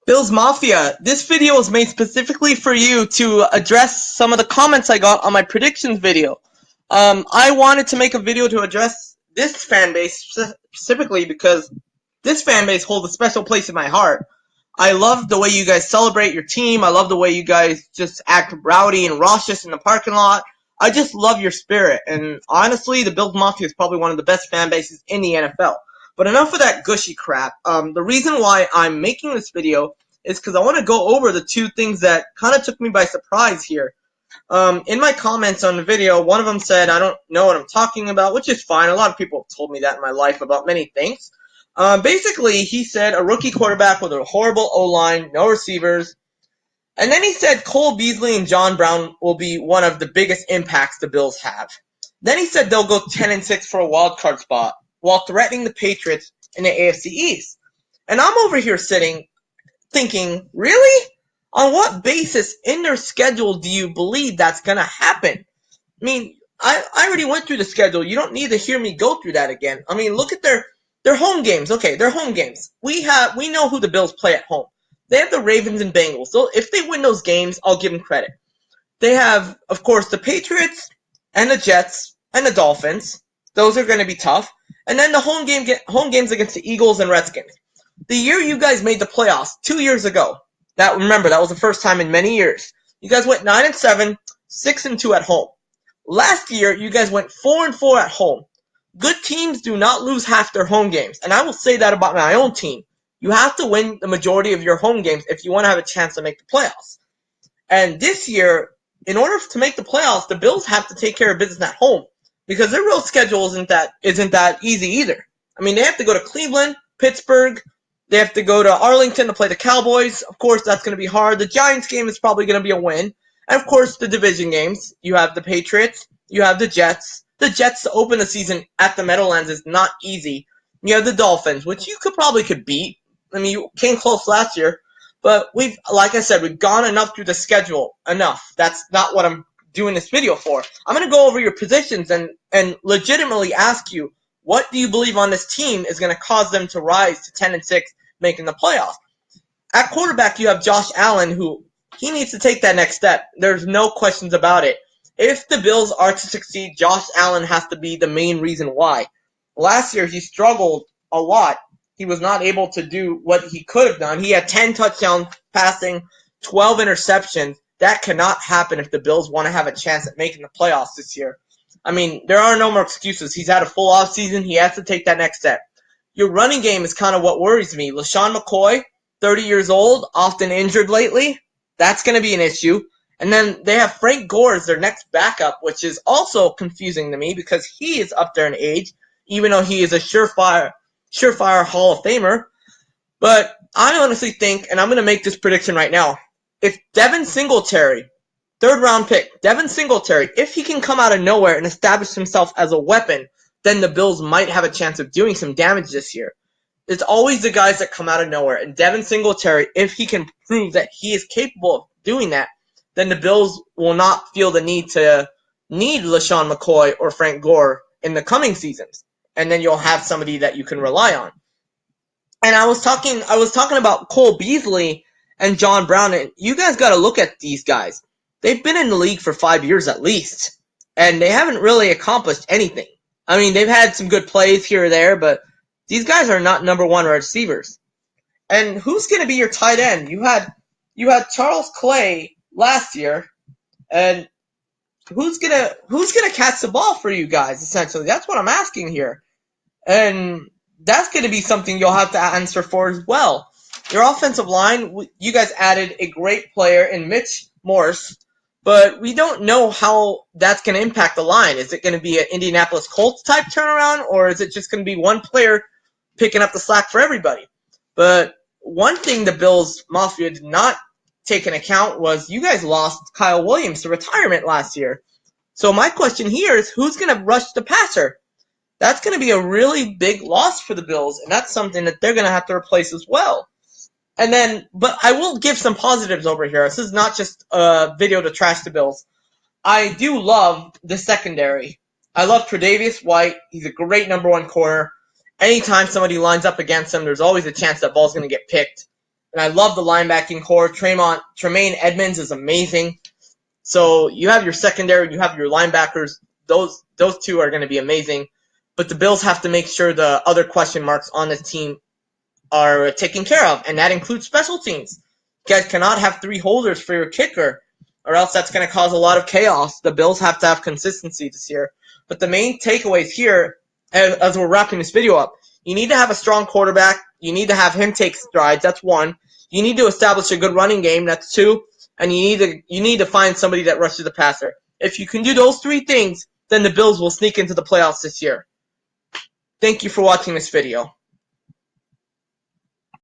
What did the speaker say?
Bills Mafia, this video was made specifically for you to address some of the comments I got on my predictions video. I wanted to make a video to address this fan base specifically because this fan base holds a special place in my heart. I love the way you guys celebrate your team. I love the way you guys just act rowdy and raucous in the parking lot. I just love your spirit. And honestly, the Bills Mafia is probably one of the best fan bases in the NFL. But enough of that gushy crap. The reason why I'm making this video is because I want to go over the two things that kind of took me by surprise here. In my comments on the video, one of them said, I don't know what I'm talking about, which is fine. A lot of people have told me that in my life about many things. Basically, he said a rookie quarterback with a horrible O-line, no receivers. And then he said Cole Beasley and John Brown will be one of the biggest impacts the Bills have. Then he said they'll go 10-6 for a wild card spot while threatening the Patriots in the AFC East. And I'm over here sitting thinking, really? On what basis in their schedule do you believe that's going to happen? I mean, I already went through the schedule. You don't need to hear me go through that again. I mean, look at their home games. Okay, their home games. We know who the Bills play at home. They have the Ravens and Bengals. So if they win those games, I'll give them credit. They have, of course, the Patriots and the Jets and the Dolphins. Those are going to be tough. And then the home games against the Eagles and Redskins. The year you guys made the playoffs 2 years ago. That was the first time in many years. You guys went 9-7, 6-2 at home. Last year, you guys went 4-4 at home. Good teams do not lose half their home games, and I will say that about my own team. You have to win the majority of your home games if you want to have a chance to make the playoffs. And this year, in order to make the playoffs, the Bills have to take care of business at home because their real schedule isn't that easy either. I mean, they have to go to Cleveland, Pittsburgh. They have to go to Arlington to play the Cowboys. Of course, that's going to be hard. The Giants game is probably going to be a win. And of course, the division games. You have the Patriots. You have the Jets. The Jets to open the season at the Meadowlands is not easy. You have the Dolphins, which you could beat. I mean, you came close last year. But like I said, we've gone enough through the schedule. Enough. That's not what I'm doing this video for. I'm going to go over your positions and legitimately ask you, what do you believe on this team is going to cause them to rise to 10-6, making the playoffs? At quarterback, you have Josh Allen, who he needs to take that next step. There's no questions about it. If the Bills are to succeed, Josh Allen has to be the main reason why. Last year, he struggled a lot. He was not able to do what he could have done. He had 10 touchdowns passing, 12 interceptions. That cannot happen if the Bills want to have a chance at making the playoffs this year. I mean, there are no more excuses. He's had a full offseason. He has to take that next step. Your running game is kind of what worries me. LaShawn McCoy, 30 years old, often injured lately. That's going to be an issue. And then they have Frank Gore as their next backup, which is also confusing to me because he is up there in age, even though he is a surefire Hall of Famer. But I honestly think, and I'm going to make this prediction right now, if Devin Singletary, third round pick, Devin Singletary, if he can come out of nowhere and establish himself as a weapon, then the Bills might have a chance of doing some damage this year. It's always the guys that come out of nowhere. And Devin Singletary, if he can prove that he is capable of doing that, then the Bills will not feel the need LaShawn McCoy or Frank Gore in the coming seasons. And then you'll have somebody that you can rely on. And I was talking about Cole Beasley and John Brown, and you guys got to look at these guys. They've been in the league for 5 years at least, and they haven't really accomplished anything. I mean, they've had some good plays here or there, but these guys are not number one receivers. And who's going to be your tight end? You had Charles Clay last year, and who's gonna catch the ball for you guys? Essentially, that's what I'm asking here, and that's going to be something you'll have to answer for as well. Your offensive line, you guys added a great player in Mitch Morse, but we don't know how that's going to impact the line. Is it going to be an Indianapolis Colts type turnaround, or is it just going to be one player picking up the slack for everybody? But one thing the Bills Mafia did not take into account was you guys lost Kyle Williams to retirement last year. So my question here is, who's going to rush the passer? That's going to be a really big loss for the Bills, and that's something that they're going to have to replace as well. And then, but I will give some positives over here. This is not just a video to trash the Bills. I do love the secondary. I love Tre'Davious White. He's a great number one corner. Anytime somebody lines up against him, there's always a chance that ball's going to get picked. And I love the linebacking core. Tremaine Edmonds is amazing. So you have your secondary, you have your linebackers. Those two are going to be amazing. But the Bills have to make sure the other question marks on the team are taken care of, and that includes special teams. You guys cannot have three holders for your kicker, or else that's going to cause a lot of chaos. The Bills have to have consistency this year. But the main takeaways here, as we're wrapping this video up, you need to have a strong quarterback. You need to have him take strides. That's one. You need to establish a good running game. That's two. And you need to find somebody that rushes the passer. If you can do those three things, then the Bills will sneak into the playoffs this year. Thank you for watching this video.